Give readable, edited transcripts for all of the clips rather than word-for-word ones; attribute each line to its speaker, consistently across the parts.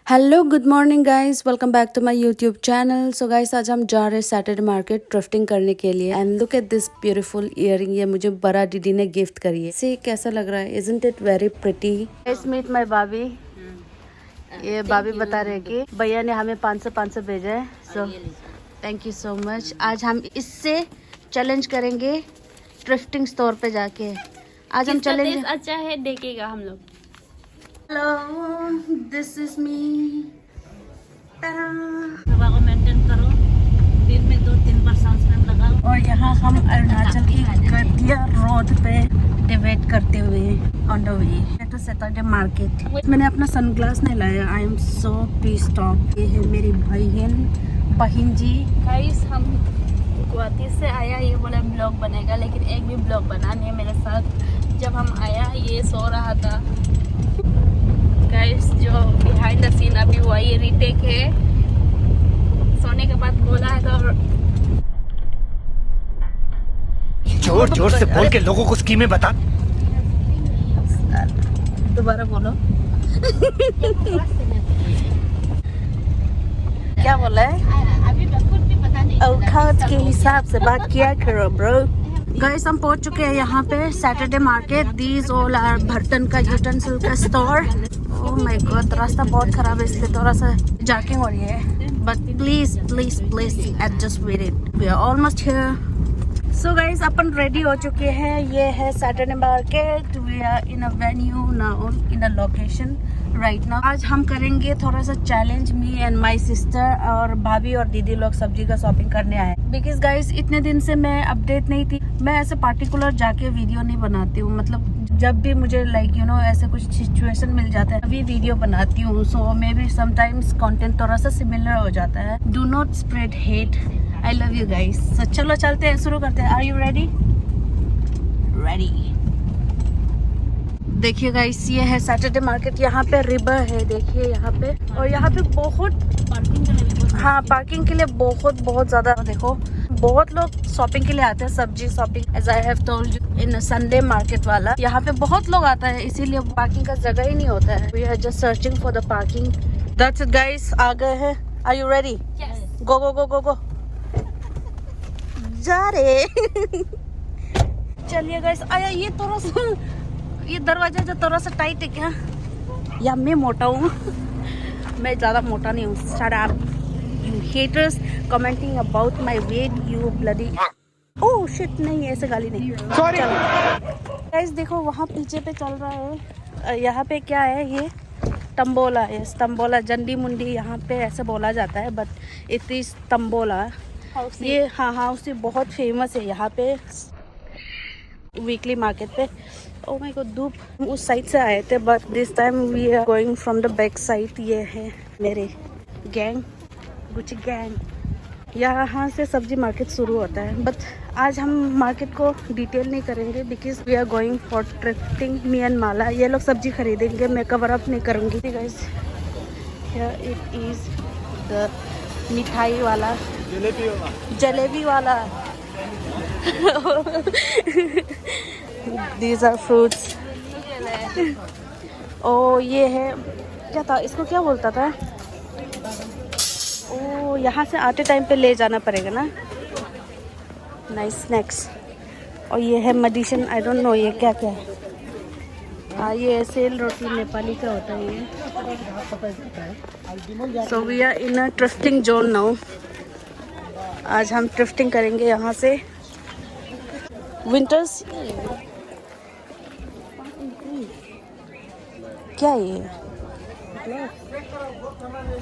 Speaker 1: Hello good morning guys, welcome back to my YouTube channel. So guys, आज हम जा रहे हैं सैटरडे मार्केट थ्रिफ्टिंग करने के लिए। And look at this beautiful earring, ये मुझे बड़ा दीदी ने गिफ्ट करी है। सी कैसा लग रहा है, isn't it very pretty. Guys meet my bhabhi. ये भाभी बता रहे कि भैया ने हमें 500 भेजा है। So thank you so much. आज हम इससे चैलेंज करेंगे थ्रिफ्टिंग स्टोर पे जाके। आज हम चैलेंज
Speaker 2: अच्छा है, देखेगा हम लोग।
Speaker 1: Hello, this is me.
Speaker 2: हवा को मेंटेन करो, दिन में 2-3 बार सनस्क्रीन लगाओ।
Speaker 1: और यहाँ हम अरुणाचल की गद्दिया रोड पे डिबेट करते हुए on the way to Saturday market. मैंने अपना सनग्लास नहीं लाया। I am so pissed off. ये है मेरी बहन जी।
Speaker 2: गाइस, हम गुवाहाटी से आया, ये बोला ब्लॉग बनेगा, लेकिन एक भी ब्लॉग बना नहीं है मेरे साथ। जब हम आया ये सो रहा था। गाइस, जो बिहाइंड द सीन अभी हुआ ये रीटेक है। सोने के बाद बोला है तो
Speaker 3: जोर जोर से बोल के लोगों को स्कीमें बता।
Speaker 1: दोबारा बोलो। क्या बोला है?
Speaker 2: अभी कुछ भी पता नहीं।
Speaker 1: औकात के हिसाब से बात किया करो ब्रो। गाइस, हम पहुंच चुके हैं यहाँ पे Saturday market. These all are बर्तन का यूटेंसिल का स्टोर। ओह माय गॉड, रास्ता बहुत खराब है इसलिए थोड़ा सा जर्किंग हो रही है। But please please please adjust with it, we are almost here. So guys, अपन रेडी हो चुके हैं। ये है Saturday market. We are in a venue now, in a location right now. आज हम करेंगे थोड़ा सा challenge, me and my sister. और भाभी और दीदी लोग सब्जी का शॉपिंग करने आए। बिकॉज गाइस, इतने दिन से मैं अपडेट नहीं थी। मैं ऐसे पार्टिकुलर जाके वीडियो नहीं बनाती हूँ। मतलब जब भी मुझे लाइक ऐसे कुछ सिचुएशन मिल जाता है अभी वीडियो बनाती हूँ। So maybe sometimes content थोड़ा सा सिमिलर हो जाता है। Do not spread hate. I love you guys. So चलो चलते हैं, शुरू करते हैं। Are you ready? रेडी। देखिए गाइस, ये है सैटरडे मार्केट। यहाँ पे रिवर है, देखिए यहाँ पे। और यहाँ पे बहुत
Speaker 2: पार्किंग के लिए भी बहुत
Speaker 1: पार्किंग के लिए बहुत ज्यादा। देखो, बहुत लोग शॉपिंग के लिए आते हैं, सब्जी shopping. As I have told you, in Sunday market वाला यहाँ पे बहुत लोग आता है, इसीलिए पार्किंग का जगह ही नहीं होता है। We are just searching for the parking. That's it guys, आ गए हैं। Are you ready? Go go go go go. जा रे। चलिए गाइस, आया ये थोड़ा सा, ये दरवाजा जो थोड़ा सा टाइट है क्या? या मैं मोटा हूँ? मैं ज्यादा मोटा नहीं हूँ। Shut up you haters commenting about my weight, you bloody. Oh shit, नहीं ऐसे गाली नहीं। सॉरी गाइस, देखो वहाँ पीछे पे चल रहा है। यहाँ पे क्या है, ये तंबोला है। तंबोला जंडी मुंडी यहाँ पे ऐसे बोला जाता है, बट इट इज तंबोला। ये हाँ उससे बहुत फेमस है यहाँ पे वीकली मार्केट पे। ओह माय गॉड, धूप। उस साइड से आए थे, but this time we are going from the back side. ये है मेरे गैंग, गुची गैंग। यहाँ से सब्जी मार्केट शुरू होता है। बट आज हम मार्केट को डिटेल नहीं करेंगे because we are going for thrifting, me and Mala. ये लोग सब्जी खरीदेंगे, मैं कवर अप नहीं करूँगी। Guys, here it is the mithai wala, jalebi वाला। These are fruits. ओ ये है, क्या था इसको, क्या बोलता था? ओ, यहाँ से आते टाइम पे ले जाना पड़ेगा ना। Nice snacks. और ये है मेडिसिन, आई डोंट नो ये क्या क्या है। ये सेल रोटी नेपाली का होता है ये। So we are in a thrifting zone now. आज हम थ्रिफ्टिंग करेंगे यहाँ से। विंटर्स क्या है ये?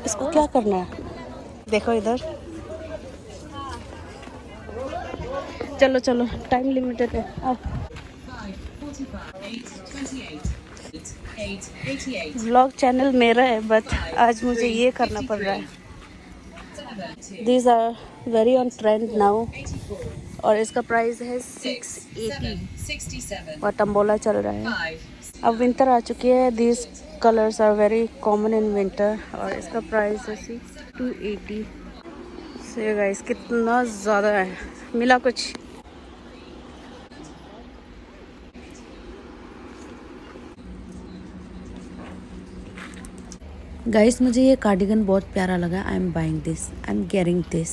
Speaker 1: इसको क्या करना है? देखो इधर। चलो चलो, टाइम लिमिटेड है। आओ। व्लॉग चैनल मेरा है, बट आज मुझे ये करना पड़ रहा है। These are very on trend now। और इसका प्राइस है 680 और तंबोला चल रहा है। अब विंटर आ चुकी है। These colors are very common in winter। और इसका प्राइस है 280। से गाइस, कितना ज़्यादा है। मिला कुछ? गाइस मुझे ये कार्डिगन बहुत प्यारा लगा. I am buying this. I am getting this.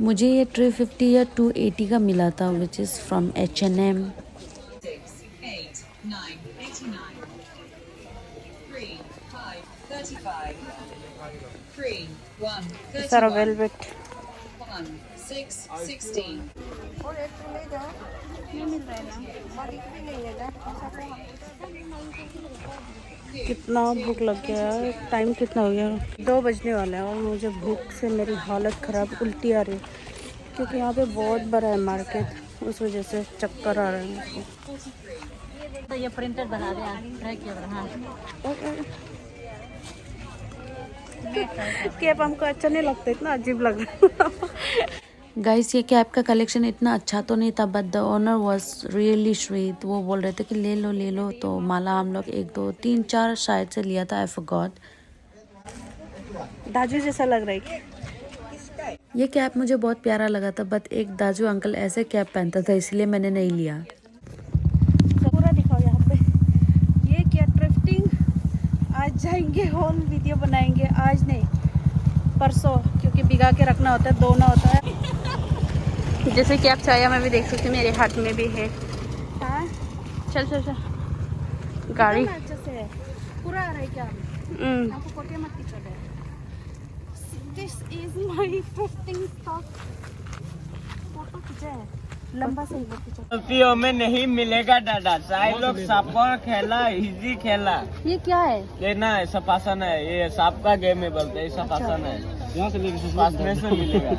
Speaker 1: मुझे ये 350 या 280 का मिला था, विच इज़ फ्रॉम H&M. सारा वेलवेट. कितना भूख लग गया है. टाइम कितना हो गया? 2 बजने वाला है और मुझे भूख से मेरी हालत ख़राब, उल्टी आ रही है क्योंकि यहाँ पे बहुत बड़ा है मार्केट, उस वजह से चक्कर आ रहे हैं मुझको.
Speaker 2: तो ये प्रिंटेड बना दे.
Speaker 1: कैप हमको अच्छा नहीं लगता, इतना अजीब लग रहा है. गाइस ये कैप का कलेक्शन इतना अच्छा तो नहीं था, but the owner was really sweet. वो बोल रहे थे कि ले लो. तो माला हम लोग 1 2 3 4 शायद से लिया था. I forgot. दाजू जैसा लग रहा है. ये कैप मुझे बहुत प्यारा लगा था, बट एक दाजू अंकल ऐसे कैप पहनता था, इसलिए मैंने नहीं लिया. पूरा दिखाओ यहाँ पे. ये क्या ड्रिफ्टिंग. आज जाएंगे, होल वीडियो बनाएंगे. आज नहीं, परसों, क्योंकि भिगा के रखना होता है, धोना होता है. जैसे कि आप छाया में भी देख सकते हैं, मेरे हाथ में भी है. हाँ चल गाड़ी अच्छे से है. पूरा आ रहा है क्या? आपको कोटिया मत चले. This is my drifting stock. Photo खींचा है लंबा से.
Speaker 4: गलतियों में नहीं मिलेगा दादा. सारे लोग सांपों खेला, इजी खेला.
Speaker 1: ये क्या है?
Speaker 4: ये ना सपासन है. ये सांप का गेम है, बोलते हैं सपासन है. यहाँ से लेके फांसने से मिलेगा.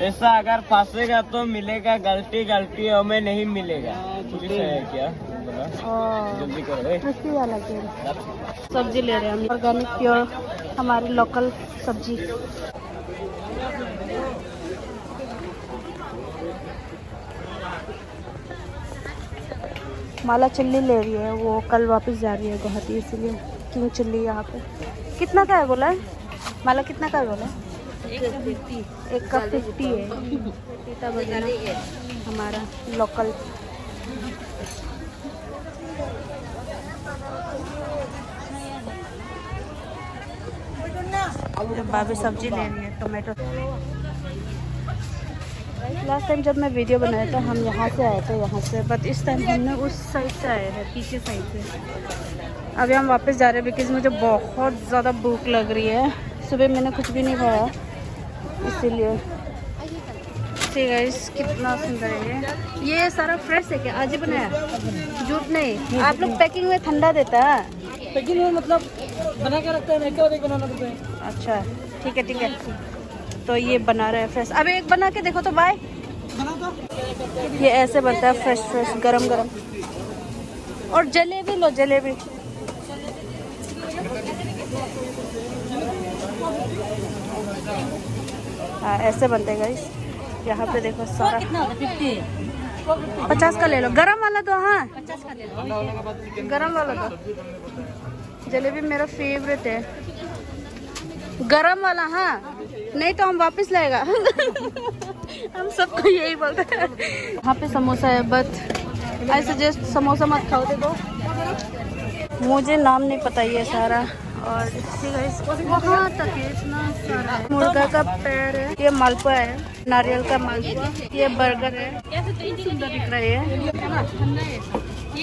Speaker 4: ऐसा अगर फांसेगा तो मिलेगा. गलतियों में नहीं मिलेगा. पुलिस है क्या? जल्दी करो. वाला सब्जी ले रहे हैं हम. ऑर्गेनिक प्योर हमारी लोकल सब्जी. माला चिल्ली ले रही है. वो कल वापस जा रही है गुवाहाटी, इसलिए किंग चिल्ली यहाँ पे. कितना का है बोला है माला? कितना का है बोला? 1 का 50 है. पीता वगैरह हमारा लोकल. भाभी सब्जी ले रही है, टोमेटो. लास्ट टाइम जब मैं वीडियो बनाया था हम यहाँ से आए थे, यहाँ से, बट इस टाइम हमने उस साइड से आए हैं, पीछे साइड से. अभी हम वापस जा रहे हैं बिकॉज मुझे बहुत ज़्यादा भूख लग रही है. सुबह मैंने कुछ भी नहीं खाया, इसीलिए. ठीक है. कितना सुंदर है ये सारा फ्रेश है क्या? आज ही बनाया? झूठ नहीं. आप लोग पैकिंग में ठंडा देता है? पैकिंग में मतलब बना के रखते हैं, बनाना पड़ता है.
Speaker 1: अच्छा ठीक है. तो ये बना रहे हैं फ्रेश. अब एक बना के देखो तो. बाय. ये ऐसे बनता है फ्रेश गरम. और जलेबी लो, जलेबी. हाँ ऐसे बनते हैं गाइस. यहाँ पे देखो सारा. 50 का ले लो. गरम वाला दो. हाँ
Speaker 2: 50 का ले लो.
Speaker 1: गरम वाला दो. जलेबी मेरा फेवरेट है, गरम वाला. हाँ नहीं तो हम वापस लाएगा. हम सबको यही बोलते हैं. यहाँ पे समोसा है, बट आई सजेस्ट समोसा मत खाओ. देखो मुझे नाम नहीं पता ये सारा. और वहाँ तक है इतना सारा है. मुर्गा का पैर है. ये मालपुआ है, नारियल का मालपुआ. ये बर्गर है. सुंदर दिख रहा है.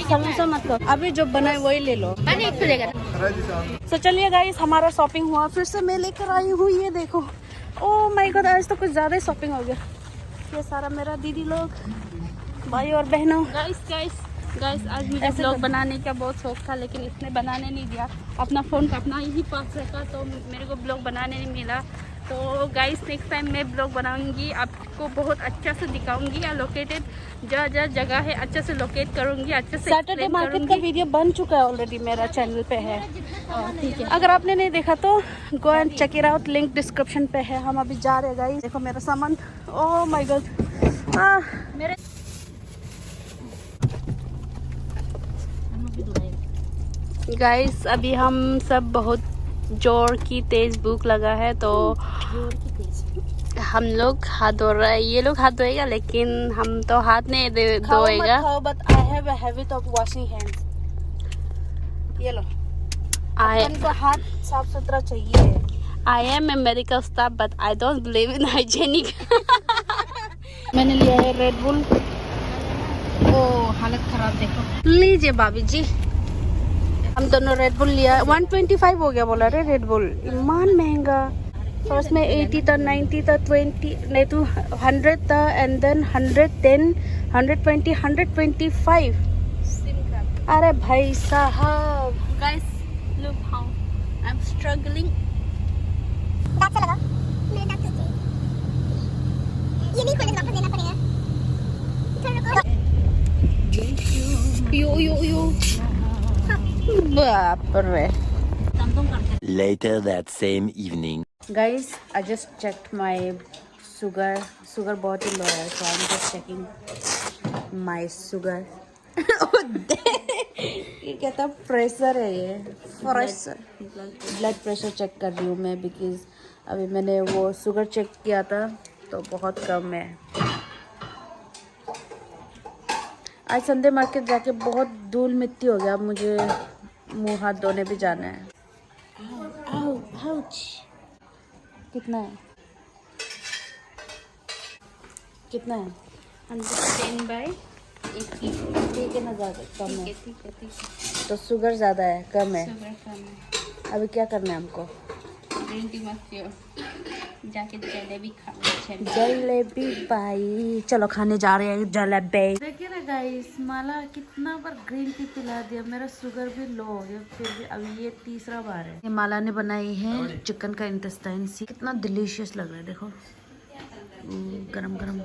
Speaker 1: समोसा मत खाओ, अभी जो बनाए वही ले लो. तो चलिए गाइस, हमारा शॉपिंग हुआ. फिर से मैं लेकर आई हूँ, ये देखो. ओह माय गॉड, आज तो कुछ ज़्यादा ही शॉपिंग हो गया. ये सारा मेरा दीदी लोग, भाई और बहनों.
Speaker 2: गाइस आज मुझे ब्लॉग बनाने का बहुत शौक था, लेकिन इसने बनाने नहीं दिया. अपना फ़ोन का अपना यही पास रखा, तो मेरे को ब्लॉग बनाने नहीं मिला. तो गाइस नेक्स्ट टाइम मैं ब्लॉग बनाऊंगी, आपको बहुत अच्छा से दिखाऊंगी. या लोकेटेड जहाँ जगह है अच्छे से लोकेट करूंगी, अच्छे से
Speaker 1: सैटरडे मार्केट का वीडियो बन चुका है ऑलरेडी, मेरा चैनल पे है.
Speaker 2: ठीक है.
Speaker 1: अगर आपने नहीं देखा तो go and check it out, link description पे है. हम अभी जा रहे हैं गाइस. देखो मेरा सामान. Oh my God.
Speaker 2: मेरे
Speaker 1: गाइस अभी हम सब बहुत जोर की तेज भूख लगा है, तो
Speaker 2: हम लोग हाथ धो रहे हैं, ये लोग हाथ धोएगा लेकिन हम तो हाथ नहीं धोएगा।
Speaker 1: But I have a habit of washing hands. ये लो, अपन को हाथ साफ सुथरा चाहिए।
Speaker 2: I am a medical staff but I don't believe in hygienic.
Speaker 1: मैंने लिया है रेड बुल। ओ हालत खराब देखो। लीजिए भाभी जी, हम दोनों रेड बुल लिया। 125 हो गया बोला रे रेड बुल, इमान महंगा। फर्स्ट में 80 था, 90 था, 20 नहीं तो 100 था, एंड देन 110, 120, 125। अरे भाई साहब,
Speaker 2: guys look how I am struggling.
Speaker 5: ये नहीं खोले, वापस देना पड़ेगा।
Speaker 1: यो बाप रे।
Speaker 3: Later that same evening.
Speaker 1: Guys, I just checked my sugar. Sugar बहुत ही low है, so I'm just checking my sugar. ये क्या था? प्रेशर है ये, प्रेशर, ब्लड प्रेशर चेक कर रही हूँ मैं, बिकॉज अभी मैंने वो शुगर चेक किया था तो बहुत कम है। आज संडे मार्केट जाके बहुत धूल मिट्टी हो गया, मुझे मुंह हाथ धोने भी जाना है। कितना है? कितना है?
Speaker 2: 110 बाय 80।
Speaker 1: ठीक है ना, ज़्यादा कम है
Speaker 2: ठीक है।
Speaker 1: तो शुगर ज़्यादा है, कम है।
Speaker 2: शुगर कम है।
Speaker 1: अभी क्या करना है हमको?
Speaker 2: ग्रीन टी मत पियो, जाके जलेबी खाओ।
Speaker 1: जलेबी भाई, चलो खाने जा रहे हैं जलेबी।
Speaker 4: देखिए ना गाइस, माला कितना बार ग्रीन टी पिला दिया, मेरा शुगर भी लो हो गया, फिर भी अभी ये तीसरा बार है। ये माला ने बनाई है चिकन का इंटेस्टाइन सी, कितना डिलीशियस लग रहा है देखो, गरम गरम।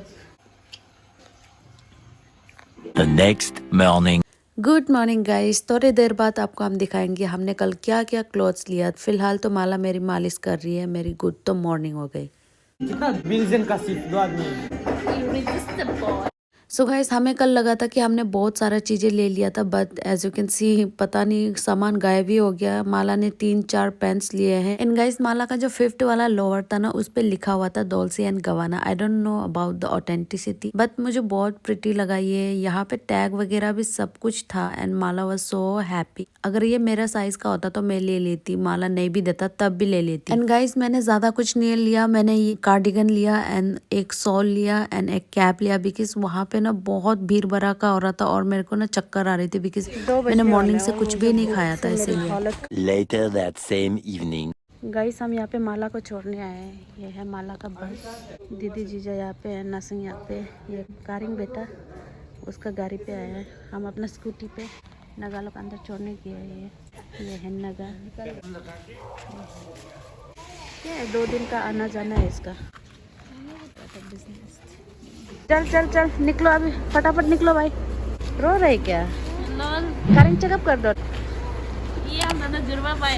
Speaker 3: The next morning.
Speaker 4: Good morning guys, थोड़ी देर बाद आपको हम दिखाएंगे हमने कल क्या क्या क्लोथ्स लिया। फिलहाल तो माला मेरी मालिश कर रही है, मेरी गुड तो मॉर्निंग हो गई।
Speaker 6: कितना बिल्जन का सिर्फ 2 आदमी।
Speaker 4: सो गाइस, हमें कल लगा था कि हमने बहुत सारा चीज़ें ले लिया था, but as you can see पता नहीं सामान गायब ही हो गया। माला ने 3-4 पेंस लिए हैं। एंड गाइस, माला का जो 5th वाला लोअर था ना, उस पे लिखा हुआ था डॉल्चे एंड गवाना। I don't know about the authenticity, but मुझे बहुत प्रिटी लगा ये। यहाँ पे टैग वगैरह भी सब कुछ था and Mala was so happy. अगर ये मेरा साइज का होता तो मैं ले लेती, माला नहीं भी देता तब भी ले लेती। एंड गाइस, मैंने ज्यादा कुछ नहीं लिया, मैंने ये कार्डिगन लिया एंड एक शॉल लिया एंड एक कैप लिया, बिकॉज वहाँ पे ना बहुत भीड़ भरा का हो रहा था और मेरे को ना चक्कर आ रही थी, बिकॉज मैंने मॉर्निंग से कुछ भी नहीं खाया था इसीलिए।
Speaker 3: Later that same evening.
Speaker 4: Guys, हम यहाँ पे माला को छोड़ने आए हैं। ये है माला का बस। दीदी जीजा यहाँ पे है, नसिंग यहाँ पे, ये कारिंग बेटा उसका गाड़ी पे आया है। हम अपना स्कूटी पे नगा लोग अंदर छोड़ने गए हैं। ये है नगा, क्या है 2 दिन का आना जाना है इसका। चल चल चल निकलो, अभी फटाफट निकलो भाई। रो रहे क्या? कारिंग चेकअप कर दो।
Speaker 2: ये हम जुर्मा पाए।